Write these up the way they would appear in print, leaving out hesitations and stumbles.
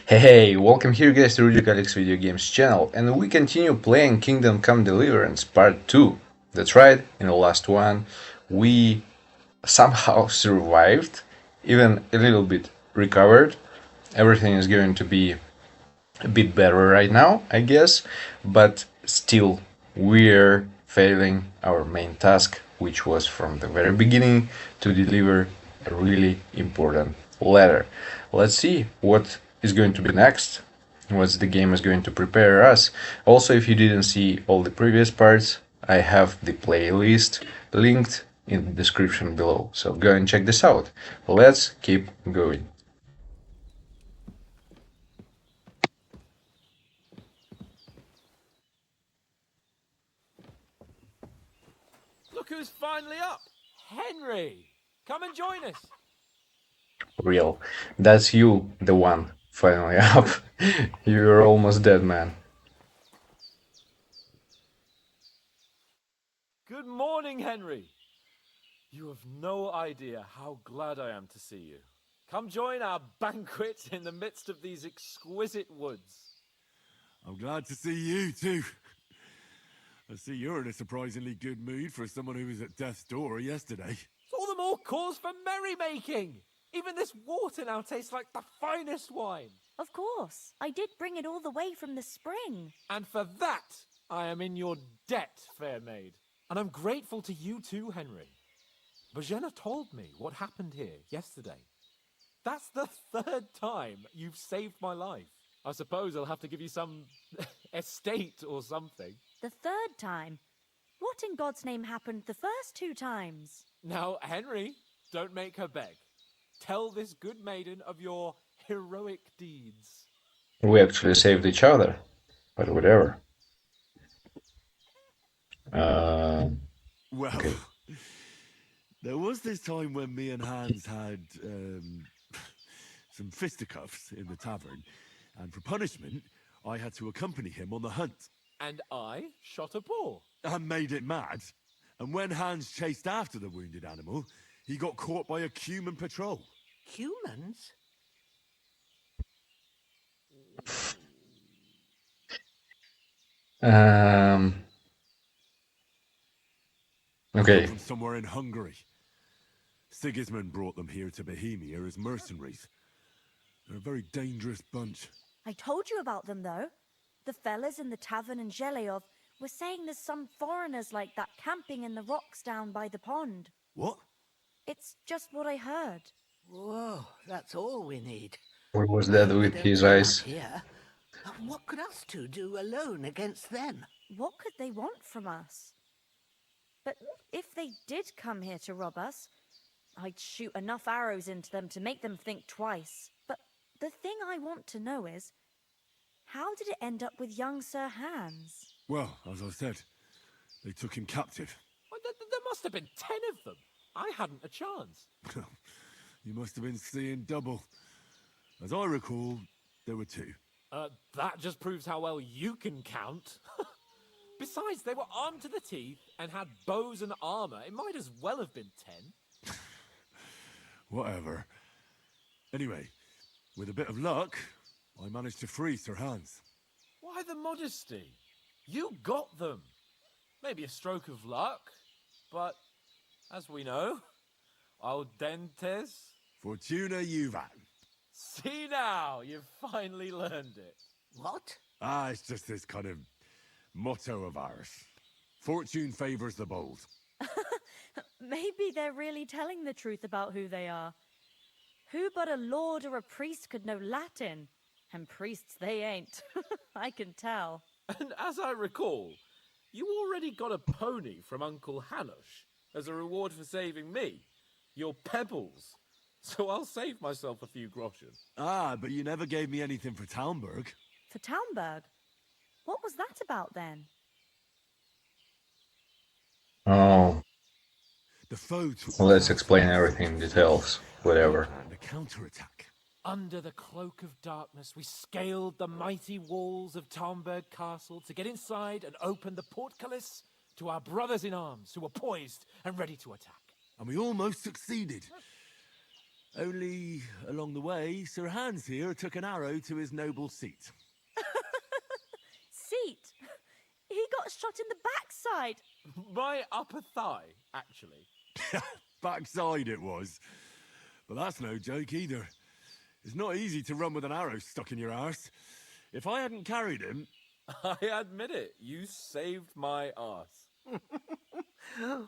Hey, welcome here guys to Rudik Video Games channel, and we continue playing Kingdom Come Deliverance Part 2. That's right, in the last one we somehow survived, even a little bit recovered. Everything is going to be a bit better right now, I guess, but still we're failing our main task, which was from the very beginning to deliver a really important letter. Let's see what is going to be next, what the game is going to prepare us. Also, if you didn't see all the previous parts, I have the playlist linked in the description below, so go and check this out. Let's keep going. Look who's finally up! Henry! Come and join us! Real. That's you, the one, finally up. You're almost dead, man. Good morning, Henry! You have no idea how glad I am to see you. Come join our banquet in the midst of these exquisite woods. I'm glad to see you, too. I see you're in a surprisingly good mood for someone who was at death's door yesterday. It's all the more cause for merrymaking! Even this water now tastes like the finest wine. Of course. I did bring it all the way from the spring. And for that, I am in your debt, fair maid. And I'm grateful to you too, Henry. Bojena told me what happened here yesterday. That's the third time you've saved my life. I suppose I'll have to give you some estate or something. The third time? What in God's name happened the first two times? Now, Henry, don't make her beg. Tell this good maiden of your heroic deeds. We actually saved each other, but whatever. Well, Okay. there was this time when me and Hans had some fisticuffs in the tavern, and for punishment, I had to accompany him on the hunt. And I shot a boar. And made it mad. And when Hans chased after the wounded animal, he got caught by a human patrol. Humans? Okay. From somewhere in Hungary. Sigismund brought them here to Bohemia as mercenaries. They're a very dangerous bunch. I told you about them, though. The fellas in the tavern in Zheleyov were saying there's some foreigners like that camping in the rocks down by the pond. What? It's just what I heard. Whoa, that's all we need. What was that They with don't his come out eyes? here. What could us two do alone against them? What could they want from us? But if they did come here to rob us, I'd shoot enough arrows into them to make them think twice. But the thing I want to know is, how did it end up with young Sir Hans? Well, as I said, they took him captive. Well, there must have been 10 of them. I hadn't a chance. You must have been seeing double. As I recall, there were two. That just proves how well you can count. Besides, they were armed to the teeth and had bows and armor. It might as well have been 10. Whatever. Anyway, with a bit of luck, I managed to free Sir Hans. Why the modesty? You got them. Maybe a stroke of luck, but as we know, al dentes. Fortuna Juvat. See now, you've finally learned it. What? It's just this kind of motto of ours. Fortune favors the bold. Maybe they're really telling the truth about who they are. Who but a lord or a priest could know Latin? And priests they ain't. I can tell. And as I recall, you already got a pony from Uncle Hanush as a reward for saving me. Your pebbles. So I'll save myself a few groschen. But you never gave me anything for Talmberg. For Talmberg? What was that about then? Oh, The foe took let's explain everything in details. Whatever. And a counterattack. Under the cloak of darkness, we scaled the mighty walls of Talmberg Castle to get inside and open the portcullis to our brothers in arms who were poised and ready to attack. And we almost succeeded. Only along the way, Sir Hans here took an arrow to his noble seat. Seat! He got shot in the backside! My upper thigh, actually. Backside it was. But that's no joke either. It's not easy to run with an arrow stuck in your arse. If I hadn't carried him... I admit it, you saved my arse.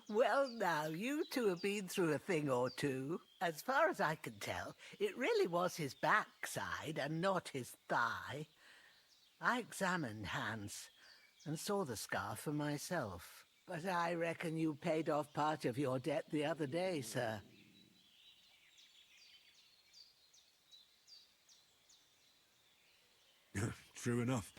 Well, now, you two have been through a thing or two. As far as I can tell, it really was his backside and not his thigh. I examined Hans and saw the scar for myself. But I reckon you paid off part of your debt the other day, sir. True enough.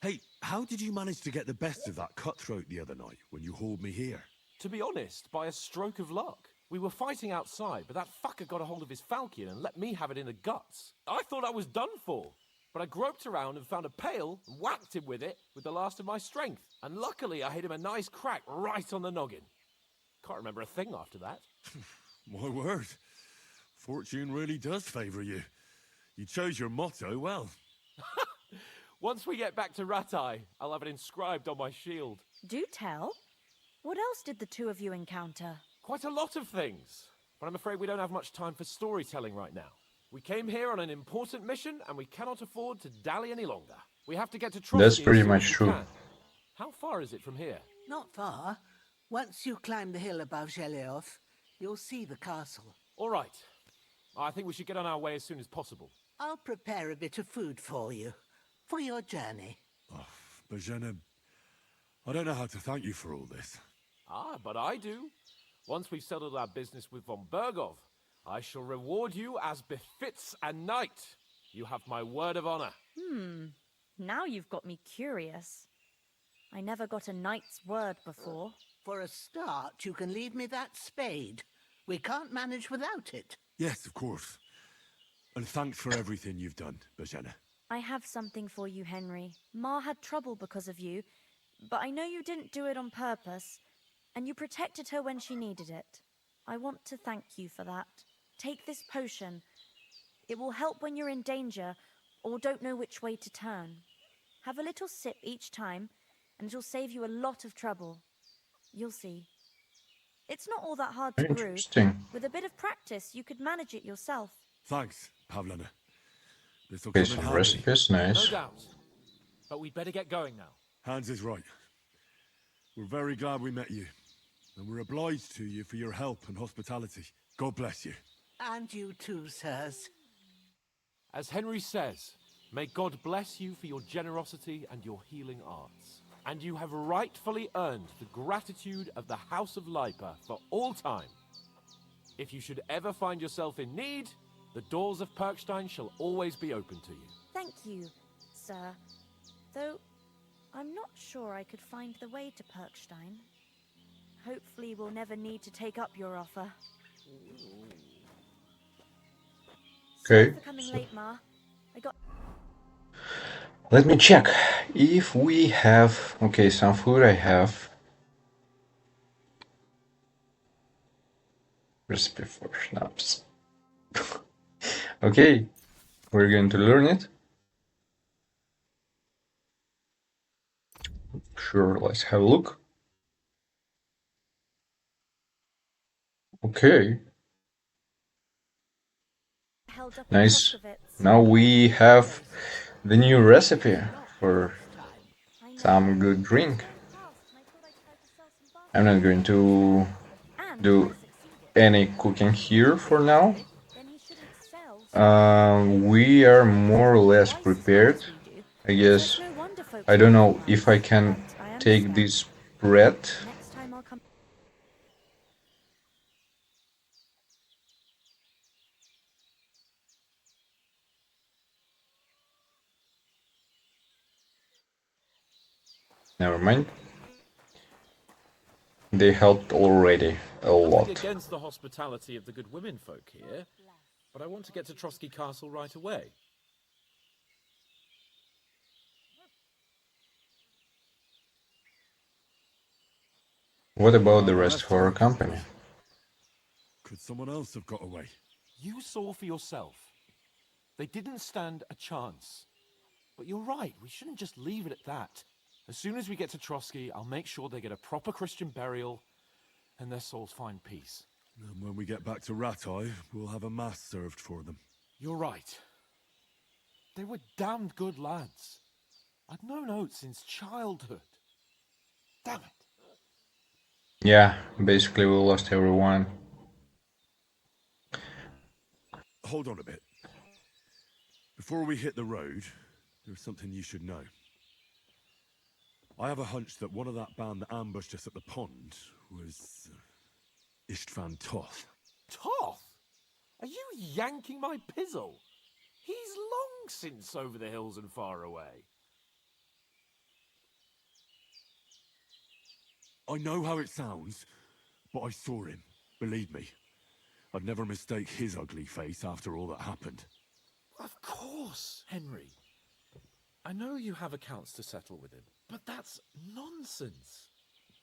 Hey, how did you manage to get the best of that cutthroat the other night when you hauled me here? To be honest, by a stroke of luck. We were fighting outside, but that fucker got a hold of his falchion and let me have it in the guts. I thought I was done for. But I groped around and found a pail and whacked him with it with the last of my strength. And luckily I hit him a nice crack right on the noggin. Can't remember a thing after that. My word. Fortune really does favour you. You chose your motto well. Once we get back to Ratai, I'll have it inscribed on my shield. Do tell. What else did the two of you encounter? Quite a lot of things. But I'm afraid we don't have much time for storytelling right now. We came here on an important mission, and we cannot afford to dally any longer. We have to get to Trotsky. That's pretty as soon much as we true. can. How far is it from here? Not far. Once you climb the hill above Zheleov, you'll see the castle. All right. I think we should get on our way as soon as possible. I'll prepare a bit of food for you, for your journey. Oh, Bozhena, I don't know how to thank you for all this. Ah, but I do. Once we've settled our business with von Bergov, I shall reward you as befits a knight. You have my word of honor. Now you've got me curious. I never got a knight's word before. For a start, you can leave me that spade. We can't manage without it. Yes, of course. And thanks for everything you've done, Bozhena. I have something for you, Henry. Ma had trouble because of you, but I know you didn't do it on purpose, and you protected her when she needed it. I want to thank you for that. Take this potion. It will help when you're in danger or don't know which way to turn. Have a little sip each time, and it'll save you a lot of trouble. You'll see. It's not all that hard to brew. Interesting. With a bit of practice, you could manage it yourself. Thanks, Pavlena. This'll Okay, come in some handy. recipes, No nice. doubt. But we'd better get going now. Hans is right. We're very glad we met you. And we're obliged to you for your help and hospitality. God bless you. And you too, sirs. As Henry says, may God bless you for your generosity and your healing arts. And you have rightfully earned the gratitude of the House of Lipa for all time. If you should ever find yourself in need, the doors of Perkstein shall always be open to you. Thank you, sir. Though, I'm not sure I could find the way to Perkstein. Hopefully we'll never need to take up your offer. Okay. Sorry for coming late, Ma. I got... Let me check if we have... Okay, some food I have. Recipe for schnapps. Okay, we're going to learn it. Sure, let's have a look. Okay, held up in nice. Moskovitz. Now we have the new recipe for some good drink. I'm not going to do any cooking here for now. We are more or less prepared. I guess I don't know if I can take this bread. Next time I'll come. Never mind. They helped already a Nothing lot. against the hospitality of the good women folk here, but I want to get to Trotsky Castle right away. What about the rest of our company? Could someone else have got away? You saw for yourself. They didn't stand a chance. But you're right, we shouldn't just leave it at that. As soon as we get to Trotsky, I'll make sure they get a proper Christian burial and their souls find peace. And when we get back to Ratai, we'll have a mass served for them. You're right. They were damned good lads. I'd known Oates since childhood. Damn it. Yeah, basically we lost everyone. Hold on a bit. Before we hit the road, there's something you should know. I have a hunch that one of that band that ambushed us at the pond was Istvan Toth. Toth? Are you yanking my pizzle? He's long since over the hills and far away. I know how it sounds, but I saw him. Believe me. I'd never mistake his ugly face after all that happened. Of course, Henry. I know you have accounts to settle with him, but that's nonsense.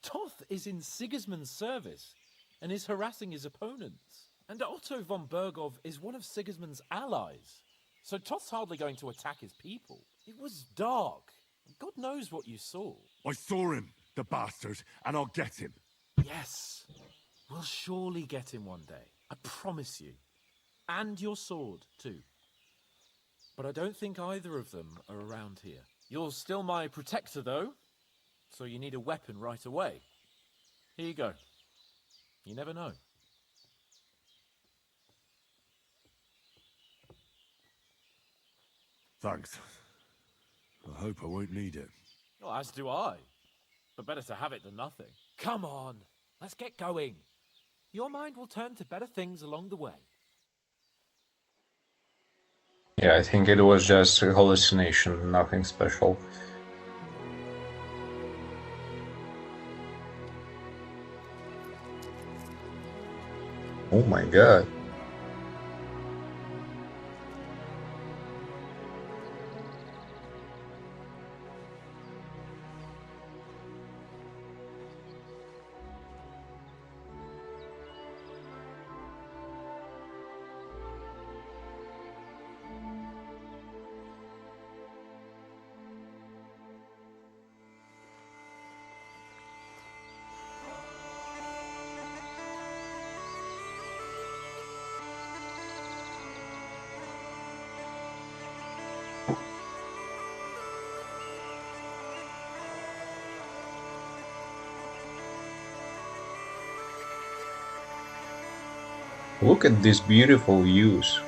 Toth is in Sigismund's service and is harassing his opponents. And Otto von Bergov is one of Sigismund's allies. So Toth's hardly going to attack his people. It was dark. God knows what you saw. I saw him, the bastard, and I'll get him. Yes. We'll surely get him one day. I promise you. And your sword, too. But I don't think either of them are around here. You're still my protector, though. So you need a weapon right away. Here you go. You never know. Thanks. I hope I won't need it. Well, as do I. But better to have it than nothing. Come on. Let's get going. Your mind will turn to better things along the way. Yeah, I think it was just a hallucination, nothing special. Oh my god. Look at these beautiful views.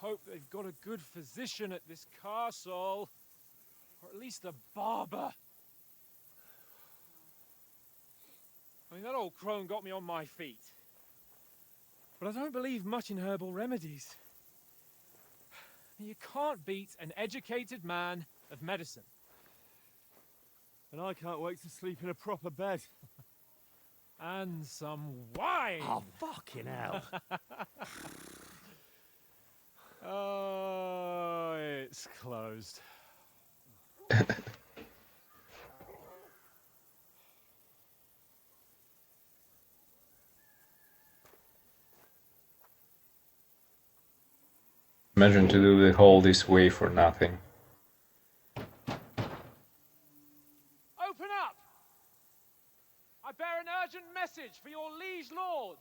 hope they've got a good physician at this castle. Or at least a barber. I mean, that old crone got me on my feet. But I don't believe much in herbal remedies. You can't beat an educated man of medicine. And I can't wait to sleep in a proper bed. And some wine! Oh, fucking hell. Oh, it's closed. Imagine to do the whole this way for nothing. Open up! I bear an urgent message for your liege lord.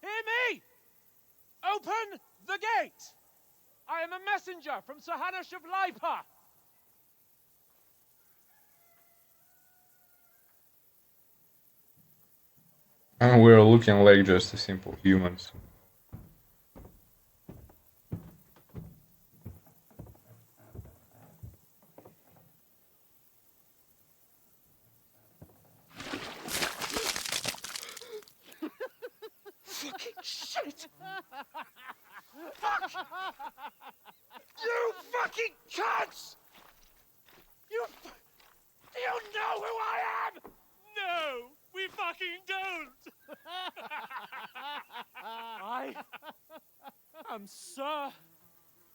Hear me! Open the gate! I am a messenger from Sir Hanush of Lipa. And we're looking like just a simple humans. Fucking shit! Fuck! You fucking cunts! Do you know who I am? No, we fucking don't! I am Sir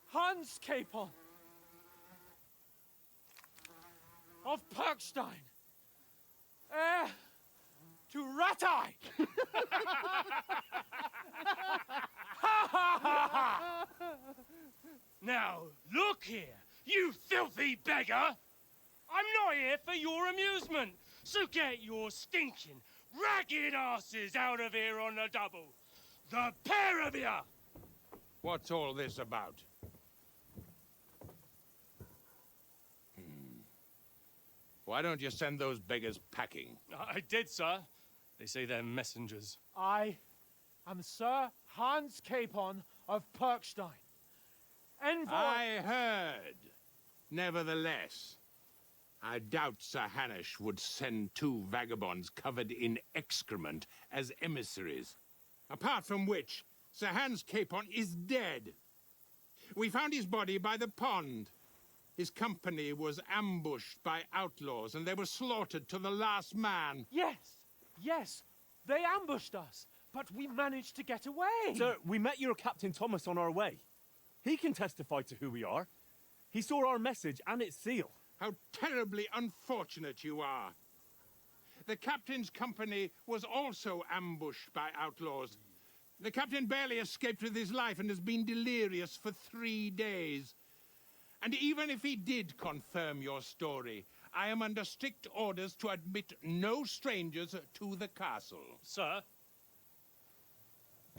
Hans Capon of Perkstein, heir to Ratai! Now, look here, you filthy beggar! I'm not here for your amusement, so get your stinking, ragged asses out of here on the double. The pair of you! What's all this about? Why don't you send those beggars packing? I did, sir. They say they're messengers. I am Sir Hans Capon of Perkstein, envoy... I heard. Nevertheless, I doubt Sir Hanush would send two vagabonds covered in excrement as emissaries. Apart from which, Sir Hans Capon is dead. We found his body by the pond. His company was ambushed by outlaws, and they were slaughtered to the last man. Yes, they ambushed us, but we managed to get away. Sir, we met your Captain Thomas on our way. He can testify to who we are. He saw our message and its seal. How terribly unfortunate you are. The captain's company was also ambushed by outlaws. The captain barely escaped with his life and has been delirious for 3 days. And even if he did confirm your story, I am under strict orders to admit no strangers to the castle. Sir,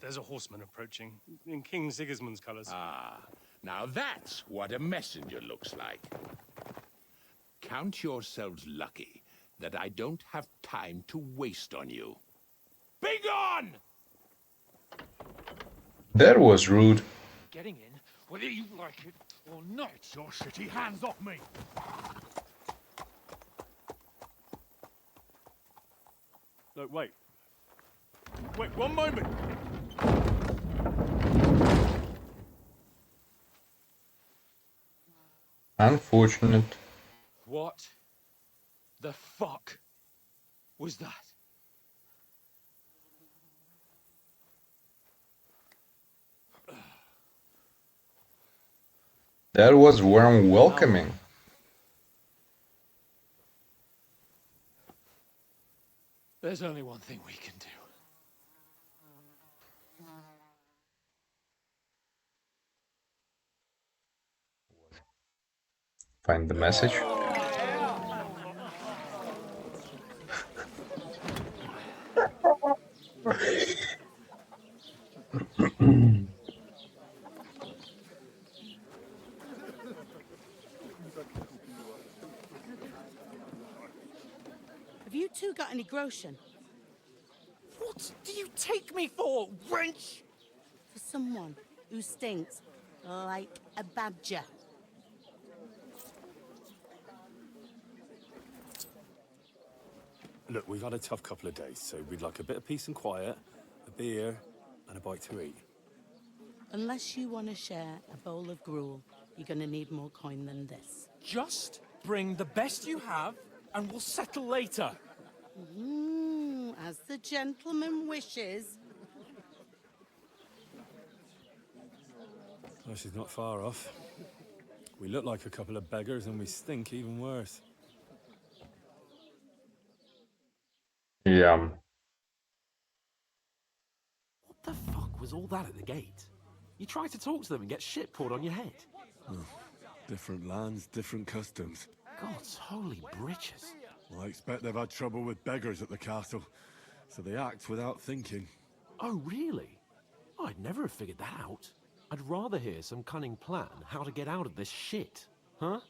there's a horseman approaching, in King Sigismund's colours. Ah, now that's what a messenger looks like. Count yourselves lucky that I don't have time to waste on you. Be gone! That was rude. Getting in, whether you like it or not. Get your shitty hands off me! Look, wait. Wait, one moment! Unfortunate. What the fuck was that? That was warm welcoming. There's only one thing we can do. Find the message. Have you two got any groschen? What do you take me for, wench? For someone who stinks like a badger. Look, we've had a tough couple of days, so we'd like a bit of peace and quiet, a beer, and a bite to eat. Unless you want to share a bowl of gruel, you're going to need more coin than this. Just bring the best you have, and we'll settle later. As the gentleman wishes. Well, she's not far off. We look like a couple of beggars, and we stink even worse. Yeah. What the fuck was all that at the gate? You try to talk to them and get shit poured on your head. Different lands, different customs. God's holy britches. Well, I expect they've had trouble with beggars at the castle, so they act without thinking. Oh, really? I'd never have figured that out. I'd rather hear some cunning plan how to get out of this shit. Huh?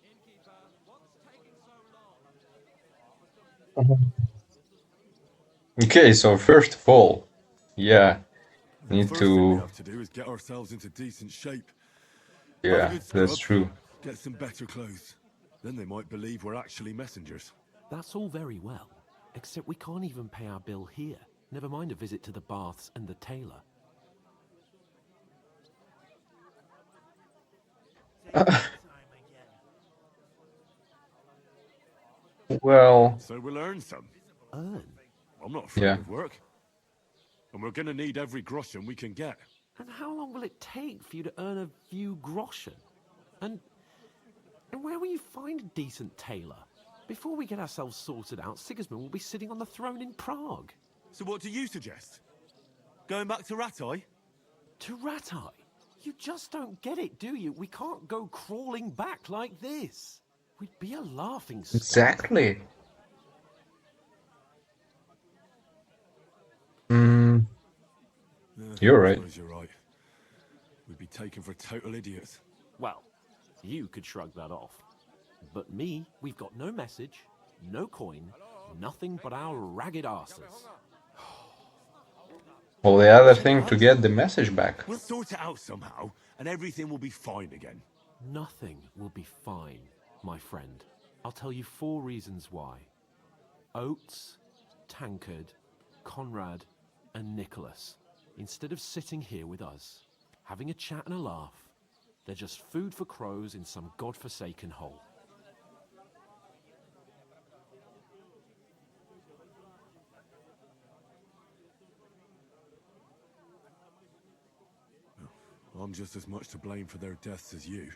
Okay, so first of all, yeah, The need first thing we to. have to do is get ourselves into decent shape. Have a Yeah, good that's scrub, true. Get some better clothes. Then they might believe we're actually messengers. That's all very well, except we can't even pay our bill here. Never mind a visit to the baths and the tailor. Well, So we'll earn some. Earn? I'm not afraid Yeah. of work. And we're gonna need every groschen we can get. And how long will it take for you to earn a few groschen? And where will you find a decent tailor? Before we get ourselves sorted out, Sigismund will be sitting on the throne in Prague. So what do you suggest? Going back to Ratai? To Ratai? You just don't get it, do you? We can't go crawling back like this. We'd be a laughing stock. exactly. You're I right. suppose you're right. We'd be taken for total idiots. Well, you could shrug that off. But me, we've got no message, no coin, nothing but our ragged asses. Well, the other thing to get the message back. We'll sort it out somehow, and everything will be fine again. Nothing will be fine, my friend. I'll tell you 4 reasons why. Oates, Tankard, Conrad, and Nicholas, instead of sitting here with us, having a chat and a laugh, they're just food for crows in some godforsaken hole. I'm just as much to blame for their deaths as you.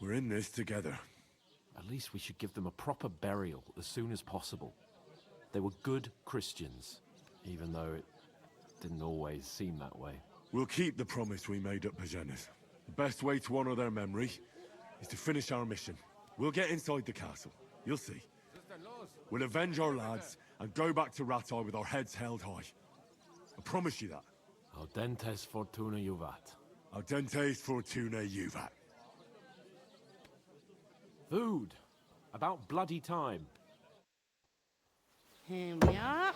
We're in this together. At least we should give them a proper burial as soon as possible. They were good Christians, even though it didn't always seem that way. We'll keep the promise we made at Pagenas. The best way to honor their memory is to finish our mission. We'll get inside the castle. You'll see. We'll avenge our lads and go back to Ratai with our heads held high. I promise you that. Audentes fortuna juvat. Audentes fortuna juvat. Food. About bloody time. Here we are.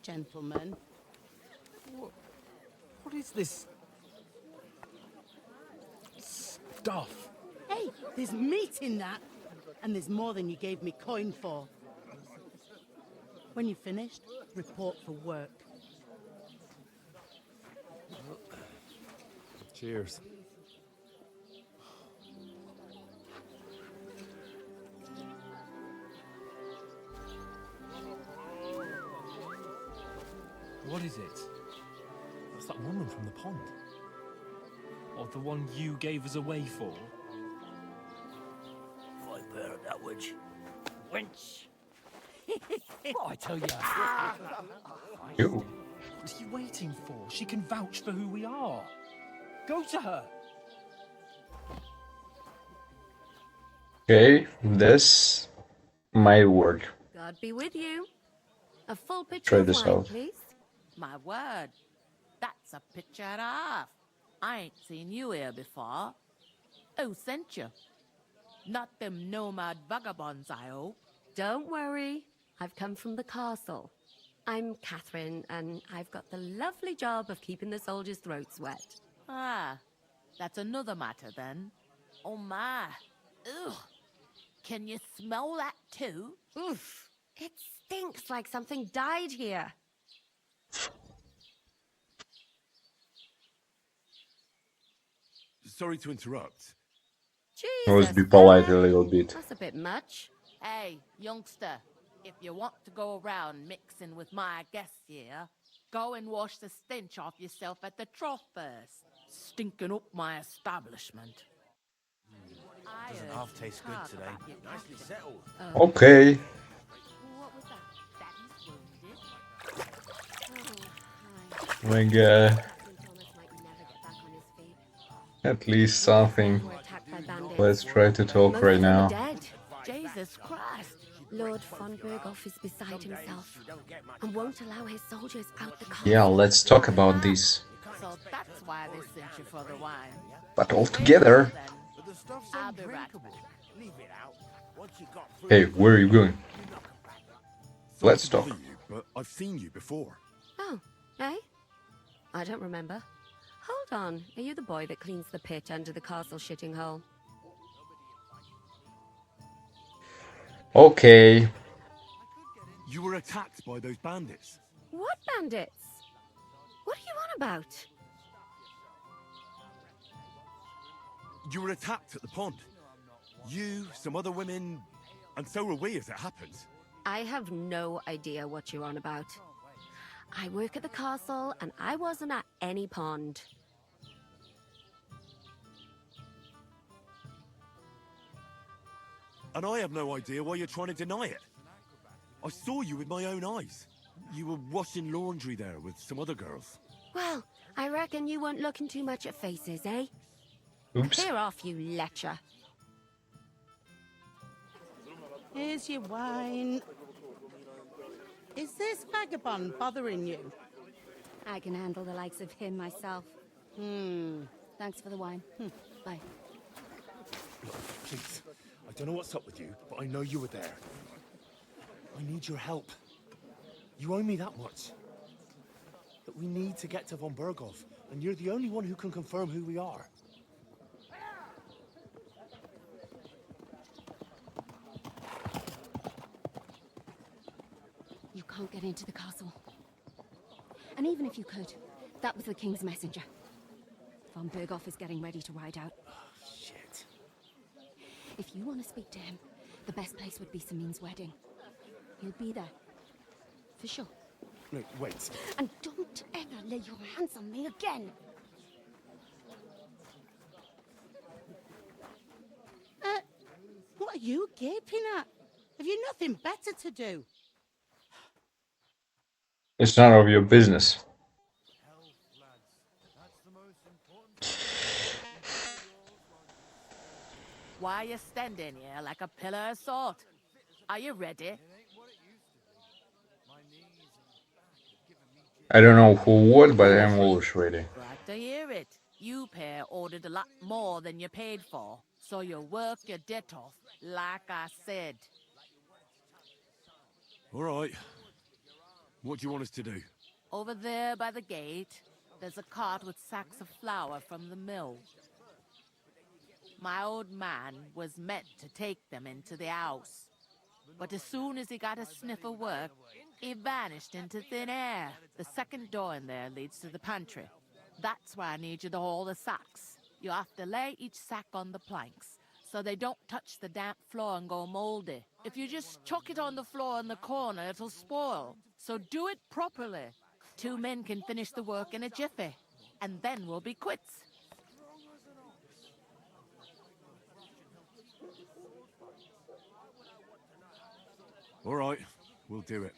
Gentlemen. What is this stuff? Hey, there's meat in that. And there's more than you gave me coin for. When you're finished, report for work. Cheers. What is it? That's that woman from the pond. Or the one you gave us away for? I bear that witch. Wench. What I tell you? You. What are you waiting for? She can vouch for who we are. Go to her. Okay, this might work. God be with you. A full Try picture of this wine, out. please. My word, that's a picture and a half. I ain't seen you here before. Who sent you? Not them nomad vagabonds, I hope. Don't worry. I've come from the castle. I'm Catherine, and I've got the lovely job of keeping the soldiers' throats wet. Ah, that's another matter then. Oh my. Ugh. Can you smell that too? Oof. It stinks like something died here. Sorry to interrupt. Jesus, Let's be polite fella. a little bit. That's a bit much. Hey, youngster, if you want to go around mixing with my guests here, go and wash the stench off yourself at the trough first. Stinking up my establishment. Doesn't half taste good today. Nicely settled. Okay. What was that? Daddy's wounded. My God. Captain Thomas might never get back on his feet. At least something. We're attacked by bandits. Let's try to talk Most right of them now. are dead. Jesus Christ. Lord von Berghoff is beside himself and won't allow his soldiers out the castle. Yeah, let's talk about this. So that's why they sent you for the wine. But all together. But the stuff's I'll be right undrinkable. Leave it out. Once you got through, Hey, where are you going? Sorry Let's to talk. bother you, but I've seen you before. Oh, eh? I don't remember. Hold on. Are you the boy that cleans the pit under the castle shitting hole? Okay. You were attacked by those bandits. What bandits? What are you on about? You were attacked at the pond. You, some other women, and so were we as it happens. I have no idea what you're on about. I work at the castle and I wasn't at any pond. And I have no idea why you're trying to deny it. I saw you with my own eyes. You were washing laundry there with some other girls. Well, I reckon you weren't looking too much at faces, eh? Oops. Clear off, you lecher. Here's your wine. Is this vagabond bothering you? I can handle the likes of him myself. Thanks for the wine. Bye. Look, please. I don't know what's up with you, but I know you were there. I need your help. You owe me that much. But we need to get to von Berghoff, and you're the only one who can confirm who we are. You can't get into the castle. And even if you could, that was the king's messenger. Von Berghoff is getting ready to ride out. Shit. If you want to speak to him, the best place would be Samin's wedding. He'll be there. For sure. No, wait. And don't ever lay your hands on me again. What are you gaping at? Have you nothing better to do? It's none of your business. Why are you standing here like a pillar of salt? Are you ready? I don't know who would, but I'm always ready. Glad to hear it. You pair ordered a lot more than you paid for, so you work your debt off, like I said. All right. What do you want us to do? Over there by the gate, there's a cart with sacks of flour from the mill. My old man was meant to take them into the house, but as soon as he got a sniff of work, he vanished into thin air. The second door in there leads to the pantry. That's why I need you to haul the sacks. You have to lay each sack on the planks, so they don't touch the damp floor and go moldy. If you just chuck it on the floor in the corner, it'll spoil. So do it properly. 2 men can finish the work in a jiffy, and then we'll be quits. All right, we'll do it.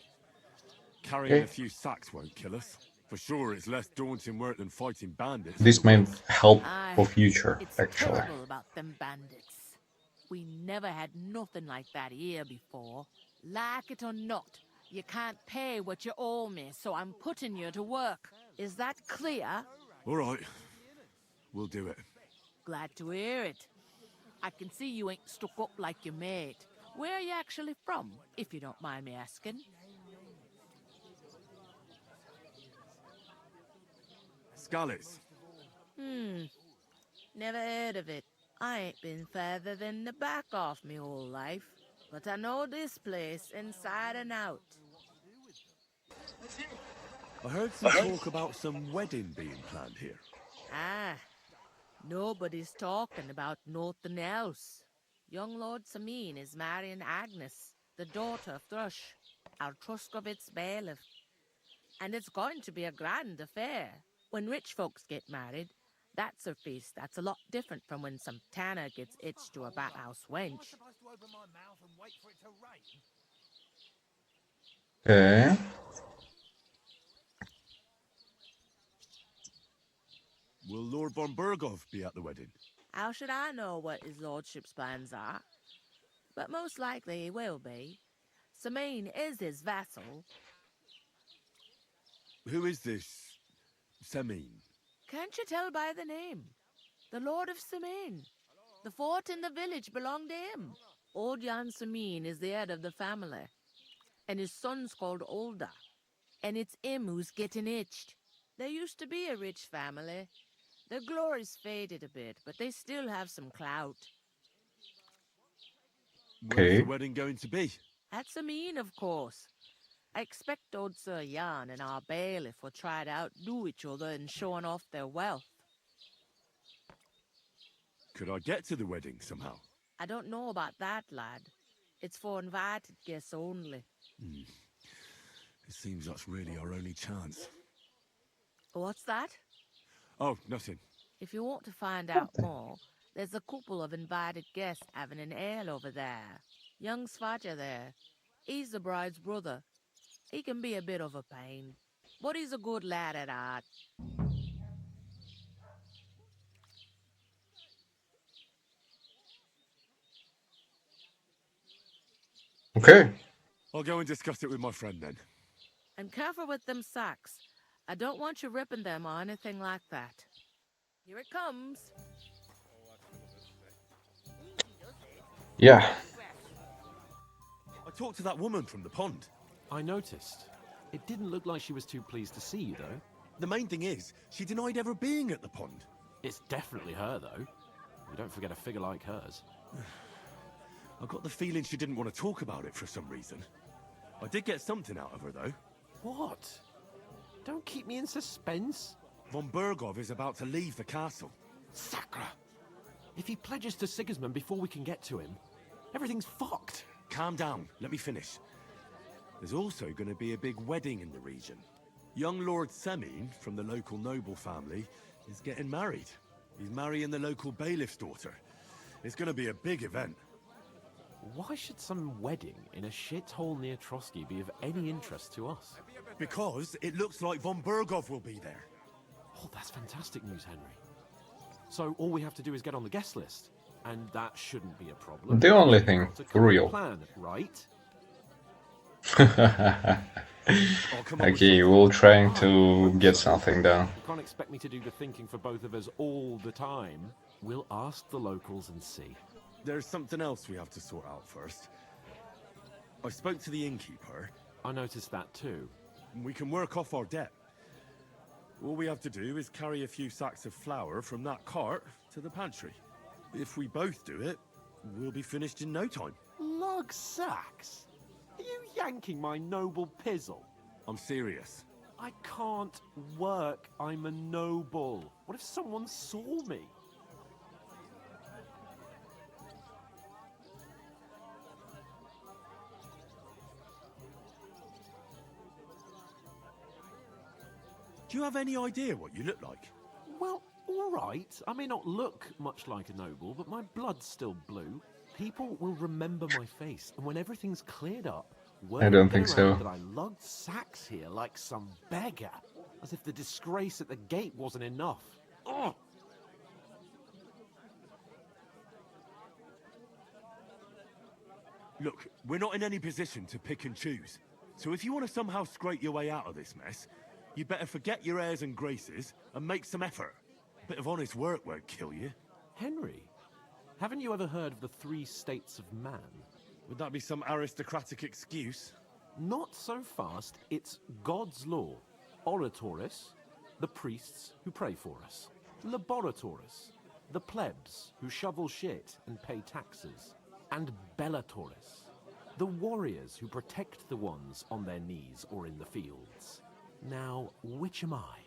Carrying a few sacks won't kill us. For sure, it's less daunting work than fighting bandits. This might help for future, It's actually. terrible about them bandits. We never had nothing like that here before. Like it or not, you can't pay what you owe me, so I'm putting you to work. Is that clear? All right, we'll do it. Glad to hear it. I can see you ain't stuck up like your mate. Where are you actually from, if you don't mind me asking? Scarlets. Never heard of it. I ain't been further than the back off me whole life. But I know this place inside and out. I heard some talk about some wedding being planned here. Ah, nobody's talking about nothing else. Young Lord Samin is marrying Agnes, the daughter of Thrush, our Truskovitz bailiff. And it's going to be a grand affair. When rich folks get married, that's a feast that's a lot different from when some tanner gets hitched to a bathhouse wench. Okay. Will Lord von Berghoff be at the wedding? How should I know what his lordship's plans are? But most likely he will be. Samin is his vassal. Who is this Semin? Can't you tell by the name? The Lord of Samin. The fort in the village belonged to him. Old Jan Samin is the head of the family. And his son's called Olda. And it's him who's getting itched. There used to be a rich family. Their glory's faded a bit, but they still have some clout. Where's the wedding going to be? At Samin, of course. I expect old Sir Jan and our bailiff will try to outdo each other in showing off their wealth. Could I get to the wedding somehow? I don't know about that, lad. It's for invited guests only. It seems that's really our only chance. What's that? Oh, nothing. If you want to find out more, there's a couple of invited guests having an ale over there. Young Svaja there. He's the bride's brother. He can be a bit of a pain, but he's a good lad at heart. Okay. I'll go and discuss it with my friend then. And careful with them sacks. I don't want you ripping them or anything like that. Here it comes. Yeah. I talked to that woman from the pond. I noticed. It didn't look like she was too pleased to see you, though. The main thing is, she denied ever being at the pond. It's definitely her, though. You don't forget a figure like hers. I got the feeling she didn't want to talk about it for some reason. I did get something out of her, though. What? Don't keep me in suspense. Von Berghoff is about to leave the castle. Sacra! If he pledges to Sigismund before we can get to him, everything's fucked. Calm down. Let me finish. There's also going to be a big wedding in the region. Young Lord Semin, from the local noble family, is getting married. He's marrying the local bailiff's daughter. It's going to be a big event. Why should some wedding in a shithole near Trotsky be of any interest to us? Because it looks like von Berghoff will be there. Oh, that's fantastic news, Henry. So all we have to do is get on the guest list, and that shouldn't be a problem. The only thing for real. Plan, right? Okay, we're trying to get something done. You can't expect me to do the thinking for both of us all the time. We'll ask the locals and see. There's something else we have to sort out first. I spoke to the innkeeper. I noticed that too. We can work off our debt. All we have to do is carry a few sacks of flour from that cart to the pantry. If we both do it, we'll be finished in no time. Lug sacks? Are you yanking my noble pizzle? I'm serious. I can't work. I'm a noble. What if someone saw me? Do you have any idea what you look like? Well, all right. I may not look much like a noble, but my blood's still blue. People will remember my face, and when everything's cleared up, I don't think so. That I lugged sacks here like some beggar, as if the disgrace at the gate wasn't enough. Ugh! Look, we're not in any position to pick and choose. So if you want to somehow scrape your way out of this mess, you'd better forget your airs and graces and make some effort. A bit of honest work won't kill you. Henry, Haven't you ever heard of the 3 states of man? Would that be some aristocratic excuse? Not so fast. It's God's law. Oratoris, the priests who pray for us. Laboratoris, the plebs who shovel shit and pay taxes. And Bellatoris, the warriors who protect the ones on their knees or in the fields. Now, which am I?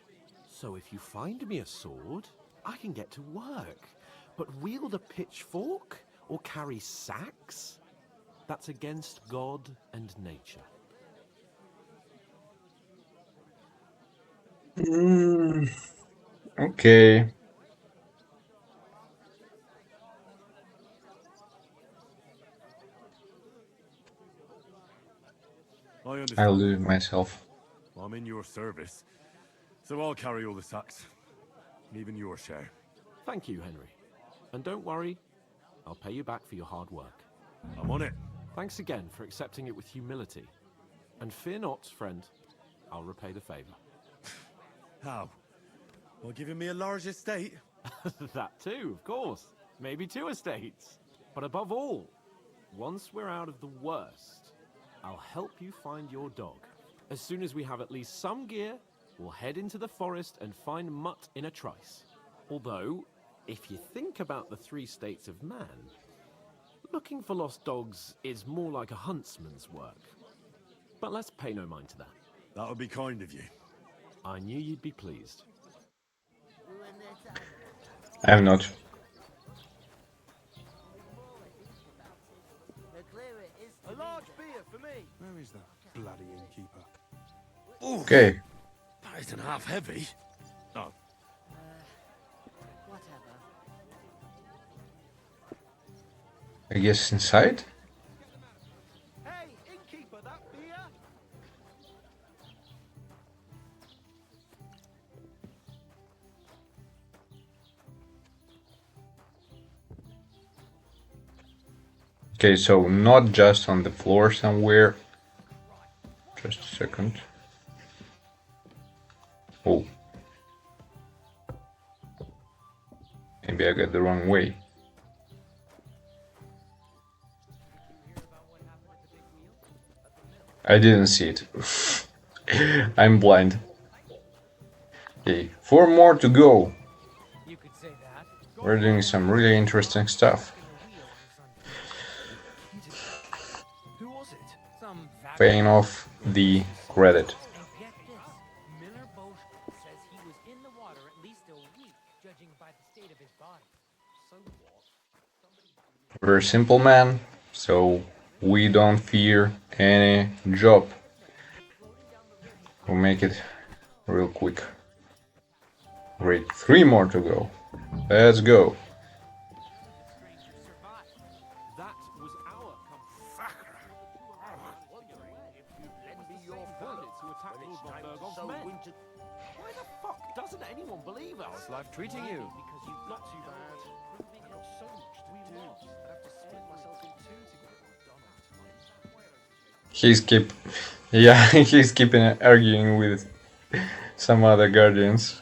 So if you find me a sword, I can get to work. But wield a pitchfork or carry sacks? That's against God and nature. Okay. I understand. I'll do it myself. I'm in your service, so I'll carry all the sacks. Even your share. Thank you, Henry. And don't worry, I'll pay you back for your hard work. I'm on it. Thanks again for accepting it with humility. And fear not, friend, I'll repay the favor. How? By giving me a large estate? That too, of course. Maybe 2 estates. But above all, once we're out of the worst, I'll help you find your dog. As soon as we have at least some gear, we'll head into the forest and find Mutt in a trice. Although, if you think about the 3 states of man, looking for lost dogs is more like a huntsman's work. But let's pay no mind to that. That would be kind of you. I knew you'd be pleased. I'm not. A large beer for me. Where is that bloody innkeeper? Okay. That isn't half heavy. Oh. Whatever. I guess inside? Hey, innkeeper, that beer? Okay, so not just on the floor somewhere. Just a second. Oh. Maybe I got the wrong way. I didn't see it. I'm blind. Okay, 4 more to go. You could say that. We're doing some really interesting stuff. Who was it? Some Paying off the credit. And get this. Miller Bosch says he was in the water at least a week, judging by the state of his body. So what? We're a simple man, so we don't fear any job. We'll make it real quick. Great, 3 more to go. Let's go. That was our company. Why the fuck doesn't anyone believe us? How's life treating you? Because you've Not too bad. I've got so much to do. I'd have to split myself in 2 to get it all done. He's keeping arguing with some other guardians.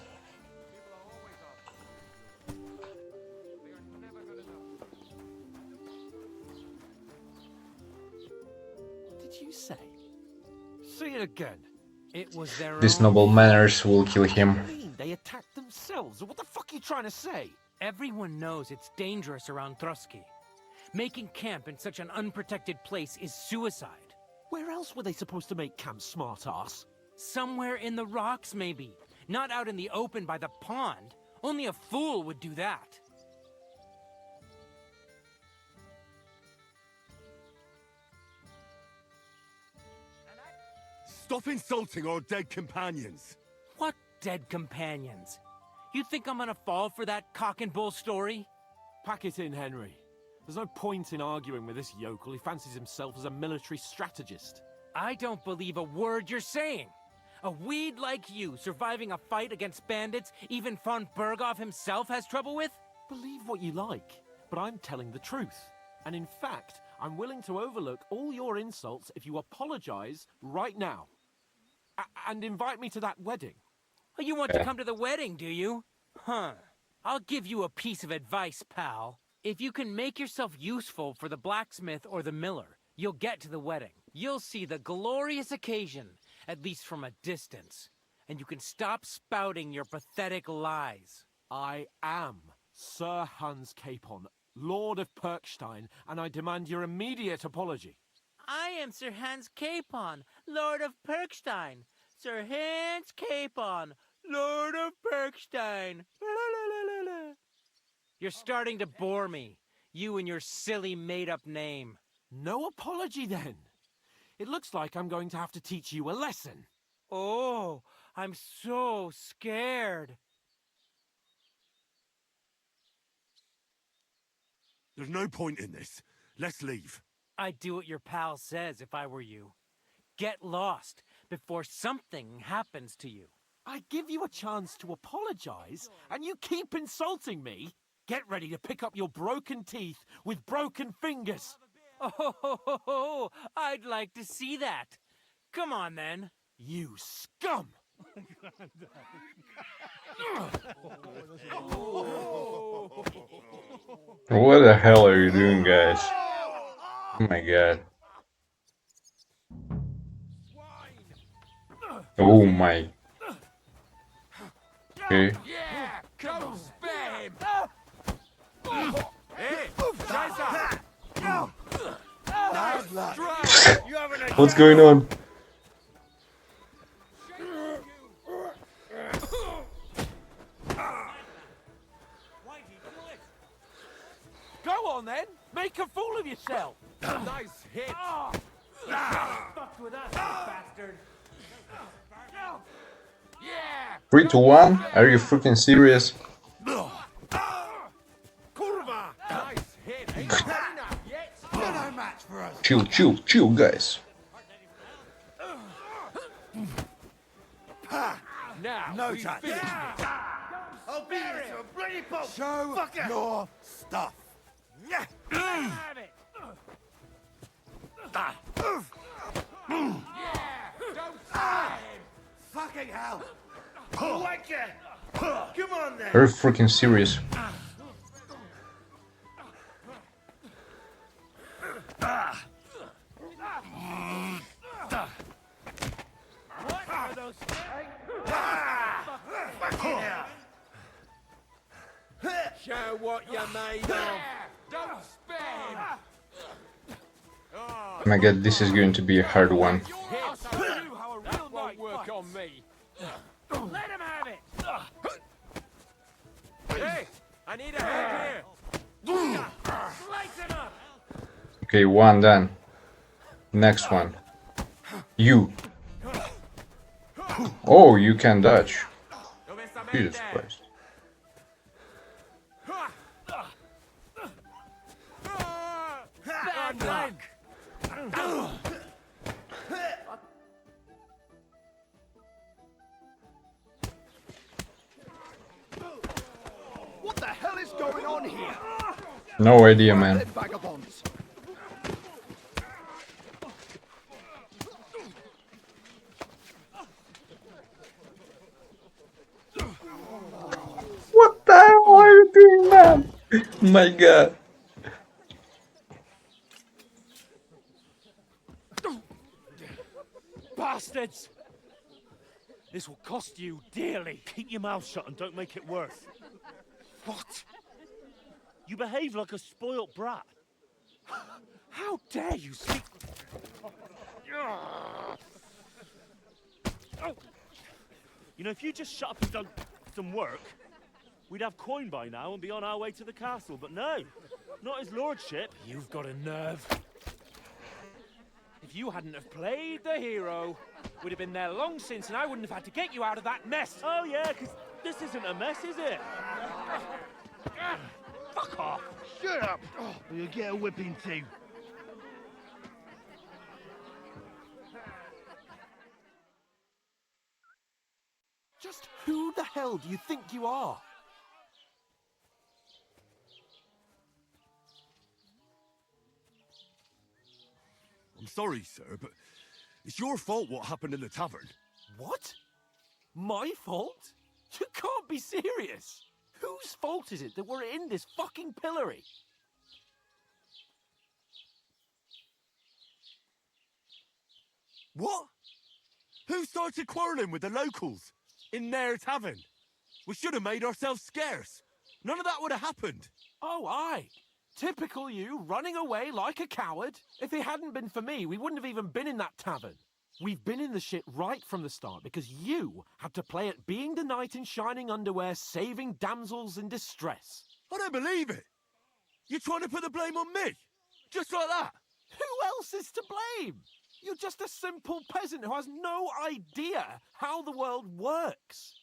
Did you say? say it again. It was their These own. noble manners will kill him. What do you mean? They attacked themselves. What the fuck are you trying to say? Everyone knows it's dangerous around Trotsky. Making camp in such an unprotected place is suicide. Where else were they supposed to make camp, smartass? Somewhere in the rocks, maybe. Not out in the open by the pond. Only a fool would do that. Stop insulting our dead companions. What dead companions? You think I'm gonna fall for that cock and bull story? Pack it in, Henry. There's no point in arguing with this yokel. He fancies himself as a military strategist. I don't believe a word you're saying. A weed like you surviving a fight against bandits even von Berghoff himself has trouble with? Believe what you like, but I'm telling the truth. And in fact, I'm willing to overlook all your insults if you apologize right now. And invite me to that wedding. Oh, you want to come to the wedding, do you? Huh. I'll give you a piece of advice, pal. If you can make yourself useful for the blacksmith or the miller, you'll get to the wedding. You'll see the glorious occasion, at least from a distance. And you can stop spouting your pathetic lies. I am Sir Hans Capon, Lord of Perkstein, and I demand your immediate apology. I am Sir Hans Capon, Lord of Perkstein. Sir Hans Capon, Lord of Perkstein. You're starting to bore me, you and your silly made-up name. No apology, then. It looks like I'm going to have to teach you a lesson. Oh, I'm so scared. There's no point in this. Let's leave. I'd do what your pal says if I were you. Get lost before something happens to you. I give you a chance to apologize, and you keep insulting me. Get ready to pick up your broken teeth with broken fingers. Oh, I'd like to see that. Come on, then. You scum! What the hell are you doing, guys? Oh my god. Oh my. Okay. Yeah! Go spare him! Hey! What's going on? Go on then! Make a fool of yourself! Nice hit! Fuck with us, bastard. Yeah! 3 to 1? Are you freaking serious? Kurva! Nice hit! Ain't had enough yet! No match for us. Chill, guys. Now, No we touch. finish it. I'll beat you to a bloody pulp. Show your stuff. Have it. Don't spare him! Fucking hell. Whack ya. Come on then. Are you freaking serious? What are those? Fucking hell. Show what you're made of! Don't spare him! Oh my god, this is going to be a hard one. That won't work on me! Let him have it. Hey! I need a hand here! Slice him up. Okay, one done. Next one. You. Oh, you can dodge. Jesus Christ. Bad luck. What the hell is going on here? No idea, man. Vagabonds. What the hell are you doing, man? My god. Bastards! This will cost you dearly. Keep your mouth shut and don't make it worse. What? You behave like a spoilt brat. How dare you speak... You know, if you just shut up and done some work, we'd have coin by now and be on our way to the castle, but no, not his lordship. You've got a nerve. If you hadn't have played the hero, we'd have been there long since and I wouldn't have had to get you out of that mess. Oh yeah, because this isn't a mess, is it? Fuck off. Shut up. Or you'll get a whipping too. Just who the hell do you think you are? I'm sorry, sir, but it's your fault what happened in the tavern. What? My fault? You can't be serious. Whose fault is it that we're in this fucking pillory? What? Who started quarrelling with the locals? In their tavern? We should have made ourselves scarce. None of that would have happened. Oh, aye. Typical you, running away like a coward. If it hadn't been for me, we wouldn't have even been in that tavern. We've been in the shit right from the start because you had to play at being the knight in shining underwear, saving damsels in distress. I don't believe it. You're trying to put the blame on me? Just like that? Who else is to blame? You're just a simple peasant who has no idea how the world works.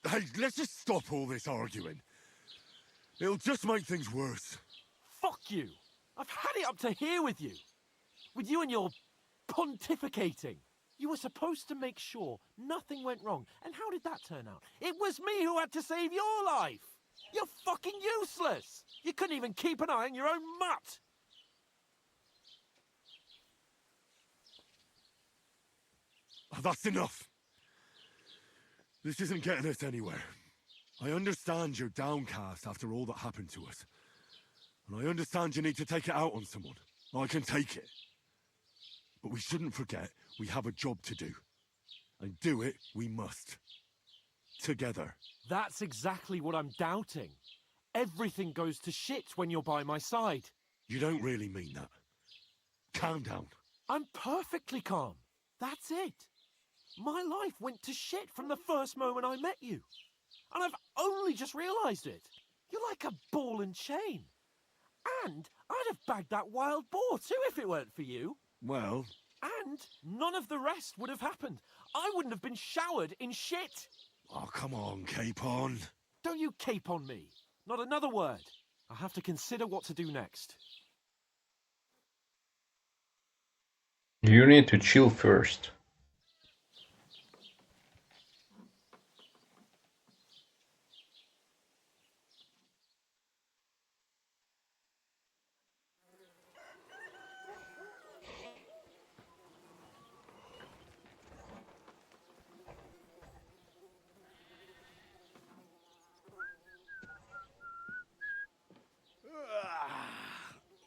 Hey, let's just stop all this arguing. It'll just make things worse. Fuck you. I've had it up to here with you. With you and your pontificating. You were supposed to make sure nothing went wrong. And how did that turn out? It was me who had to save your life. You're fucking useless. You couldn't even keep an eye on your own mutt. Oh, that's enough. This isn't getting us anywhere. I understand you're downcast after all that happened to us. And I understand you need to take it out on someone. I can take it. But we shouldn't forget we have a job to do. And do it we must. Together. That's exactly what I'm doubting. Everything goes to shit when you're by my side. You don't really mean that. Calm down. I'm perfectly calm. That's it. My life went to shit from the first moment I met you. And I've only just realised it. You're like a ball and chain. And I'd have bagged that wild boar too if it weren't for you. Well... And none of the rest would have happened. I wouldn't have been showered in shit. Oh, come on, Capon. Don't you cape on me. Not another word. I'll have to consider what to do next. You need to chill first.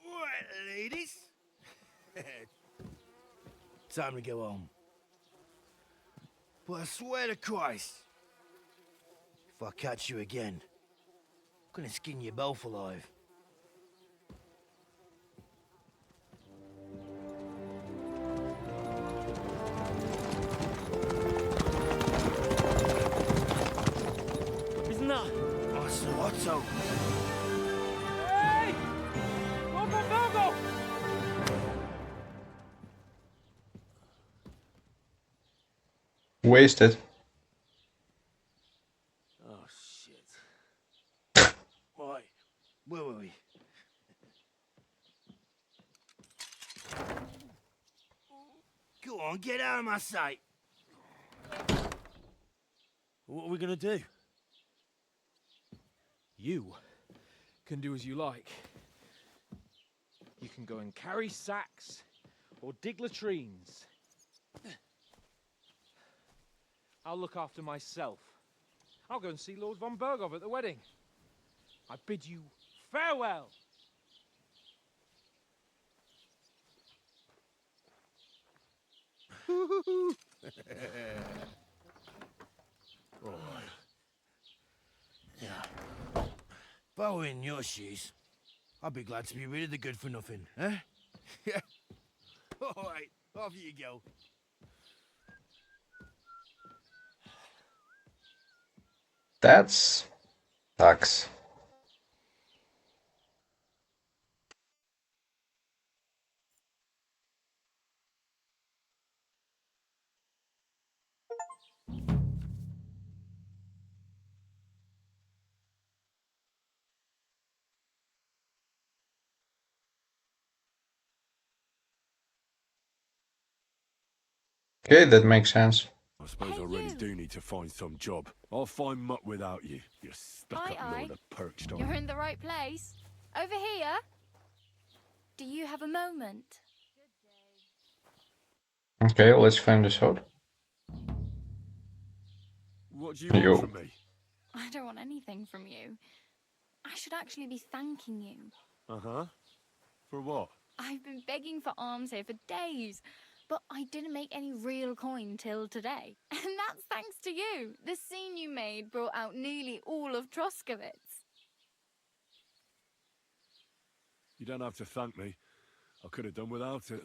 Right, ladies. Time to go home. But I swear to Christ, if I catch you again, I'm gonna skin you both alive. Isn't that? Oh, so Otto. Hey! Go! Wasted. Oh, shit. Right, where were we? Go on, get out of my sight. What are we gonna do? You can do as you like. You can go and carry sacks or dig latrines. I'll look after myself. I'll go and see Lord von Berghoff at the wedding. I bid you farewell. Yeah. If I were in your shoes, I'd be glad to be rid of the good for nothing, eh? Yeah. All right, off you go. That's sucks. Okay, that makes sense. I suppose I really do need to find some job. I'll find mutt without you. You stuck-up lord of perched on. You're in the right place. Over here. Do you have a moment? Okay, let's find this out. What do you want from me? I don't want anything from you. I should actually be thanking you. Uh-huh. For what? I've been begging for alms here for days, but I didn't make any real coin till today. And that's thanks to you. The scene you made brought out nearly all of Troskowitz. You don't have to thank me. I could have done without it.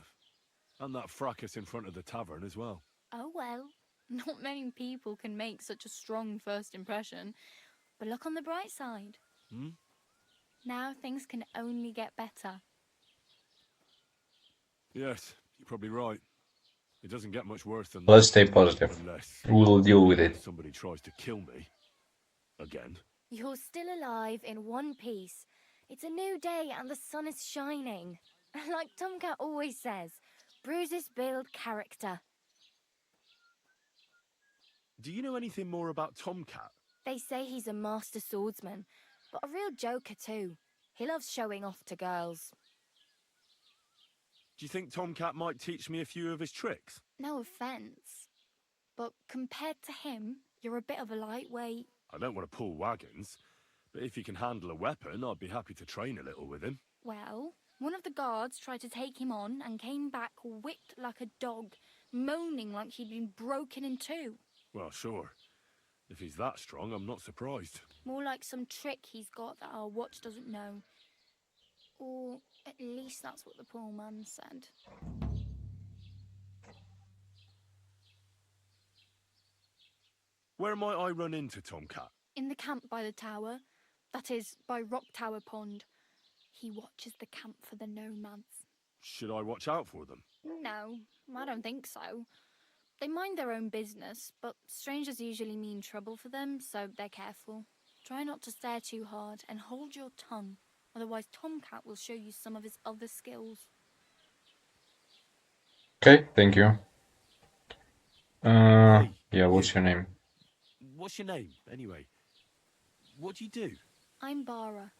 And that fracas in front of the tavern as well. Oh well, not many people can make such a strong first impression. But look on the bright side. Hmm? Now things can only get better. Yes, you're probably right. It doesn't get much worse than Let's that. stay positive. Unless We'll deal with it. somebody tries to kill me. Again. You're still alive in one piece. It's a new day and the sun is shining. Like Tomcat always says, bruises build character. Do you know anything more about Tomcat? They say he's a master swordsman, but a real joker too. He loves showing off to girls. Do you think Tomcat might teach me a few of his tricks? No offence, but compared to him, you're a bit of a lightweight. I don't want to pull wagons, but if he can handle a weapon, I'd be happy to train a little with him. Well, one of the guards tried to take him on and came back whipped like a dog, moaning like he'd been broken in two. Well, sure. If he's that strong, I'm not surprised. More like some trick he's got that our watch doesn't know. Or at least that's what the poor man said. Where might I run into Tomcat? In the camp by the tower. That is, by Rock Tower Pond. He watches the camp for the nomads. Should I watch out for them? No, I don't think so. They mind their own business, but strangers usually mean trouble for them, so they're careful. Try not to stare too hard and hold your tongue, otherwise Tomcat will show you some of his other skills. Okay, thank you. Hey, yeah, what's your name? What's your name, anyway? What do you do? I'm Bara.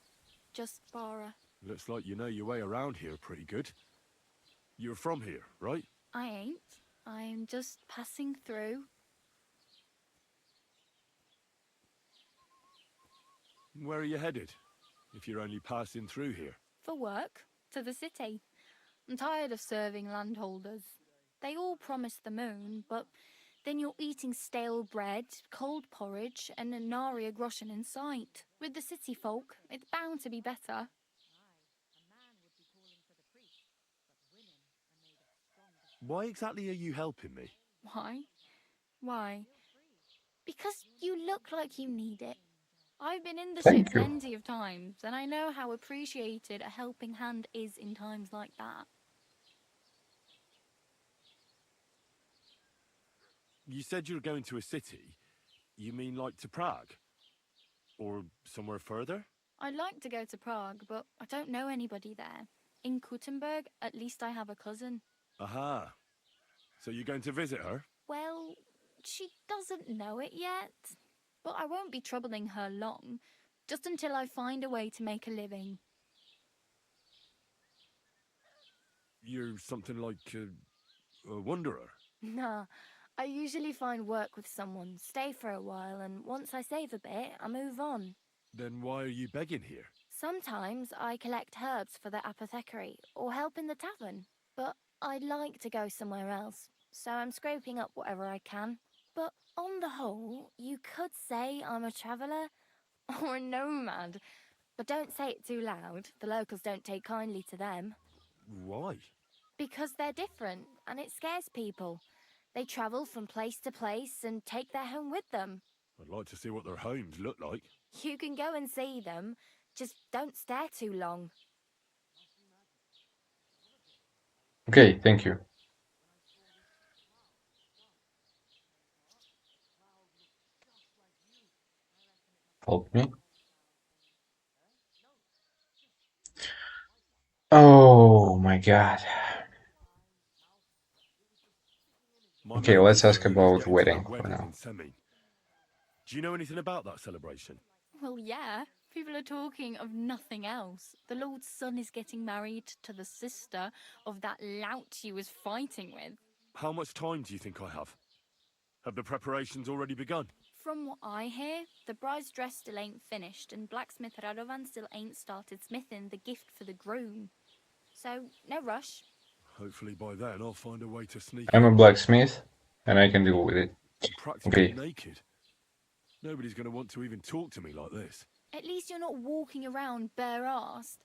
Just Bara. Looks like you know your way around here pretty good. You're from here, right? I ain't. I'm just passing through. Where are you headed, if you're only passing through here? For work. To the city. I'm tired of serving landholders. They all promise the moon, but then you're eating stale bread, cold porridge, and a nary groschen in sight. With the city folk, it's bound to be better. Why exactly are you helping me? Why? Why? Because you look like you need it. I've been in the ship plenty of times, and I know how appreciated a helping hand is in times like that. You said you were going to a city. You mean like to Prague? Or somewhere further? I'd like to go to Prague, but I don't know anybody there. In Kuttenberg, at least I have a cousin. Aha. So you're going to visit her? Well, she doesn't know it yet. But I won't be troubling her long, just until I find a way to make a living. You're something like a wanderer? Nah, I usually find work with someone, stay for a while, and once I save a bit, I move on. Then why are you begging here? Sometimes I collect herbs for the apothecary, or help in the tavern. But I'd like to go somewhere else, so I'm scraping up whatever I can. But on the whole, you could say I'm a traveller or a nomad. But don't say it too loud. The locals don't take kindly to them. Why? Because they're different, and it scares people. They travel from place to place and take their home with them. I'd like to see what their homes look like. You can go and see them, just don't stare too long. Okay, thank you. Help me. Oh my god. Okay, let's ask about wedding for now. Do you know anything about that celebration? Well, yeah. People are talking of nothing else. The Lord's son is getting married to the sister of that lout he was fighting with. How much time do you think I have? Have the preparations already begun? From what I hear, the bride's dress still ain't finished, and blacksmith Radovan still ain't started smithing the gift for the groom. So, no rush. Hopefully by then I'll find a way to sneak I'm a in. blacksmith, and I can deal with it. I'm practically Okay. naked. Nobody's going to want to even talk to me like this. At least you're not walking around bare-assed.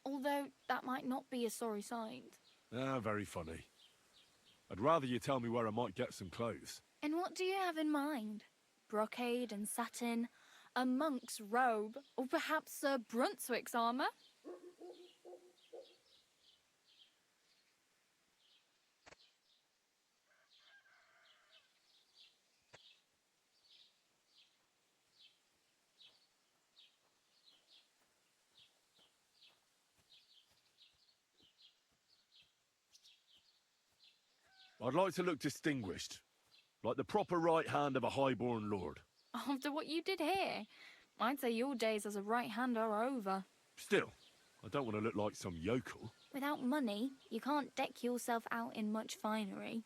Although, that might not be a sorry sight. Ah, very funny. I'd rather you tell me where I might get some clothes. And what do you have in mind? Brocade and satin, a monk's robe, or perhaps Sir Brunswick's armour? I'd like to look distinguished, like the proper right hand of a highborn lord. After what you did here, I'd say your days as a right-hander are over. Still, I don't want to look like some yokel. Without money, you can't deck yourself out in much finery.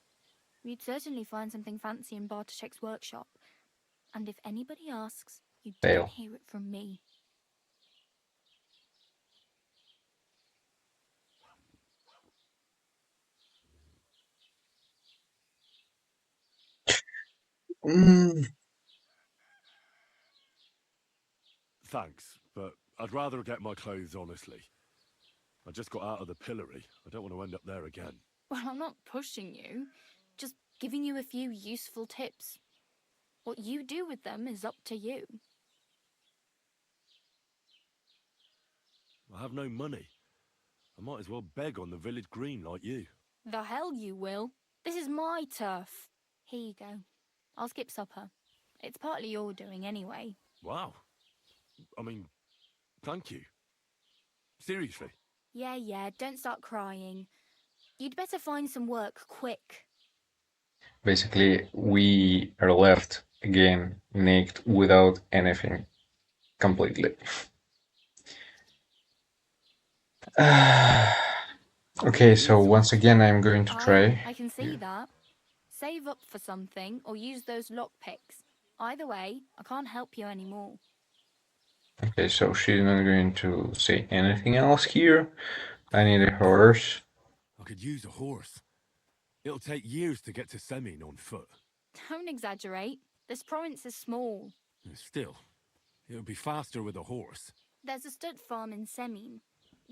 You'd certainly find something fancy in Bartoszek's workshop. And if anybody asks, you Fail. don't hear it from me. Thanks, but I'd rather get my clothes honestly. I just got out of the pillory. I don't want to end up there again. Well, I'm not pushing you, just giving you a few useful tips. What you do with them is up to you. I have no money. I might as well beg on the village green like you. The hell you will. This is my turf. Here you go. I'll skip supper. It's partly your doing anyway. Wow. I mean, thank you. Seriously. Yeah, don't start crying. You'd better find some work quick. Basically, we are left again naked without anything. Completely. Okay, so once again I'm going to try. I can see that. Save up for something or use those lockpicks. Either way, I can't help you anymore. Okay, so she's not going to say anything else here. I need a horse. I could use a horse. It'll take years to get to Semin on foot. Don't exaggerate. This province is small. Still, it would be faster with a horse. There's a stud farm in Semin,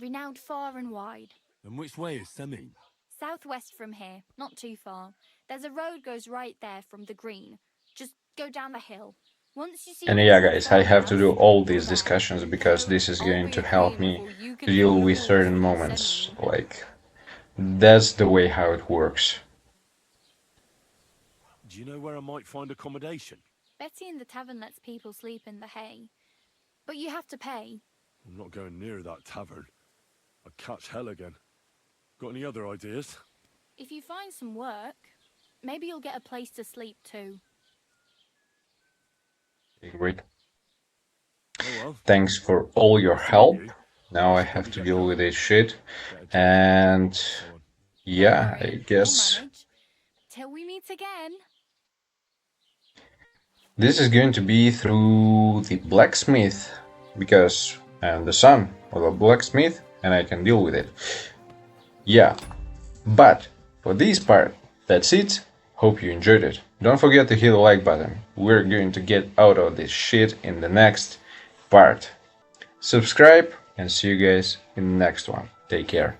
renowned far and wide. And which way is Semin? Southwest from here, not too far. There's a road goes right there from the green. Just go down the hill. Once you see. And yeah, guys, I have to do all these discussions because this is going to help me deal with certain moments. Like, that's the way how it works. Do you know where I might find accommodation? Betty in the tavern lets people sleep in the hay. But you have to pay. I'm not going near that tavern. I'd catch hell again. Got any other ideas? If you find some work, maybe you'll get a place to sleep too. Great. Oh well. Thanks for all your help. Now I have to deal with this shit. And yeah, I guess Till we meet again. this is going to be through the blacksmith, because I'm the son of a blacksmith and I can deal with it. Yeah, but for this part, that's it. Hope you enjoyed it. Don't forget to hit the like button. We're going to get out of this shit in the next part. Subscribe and see you guys in the next one. Take care.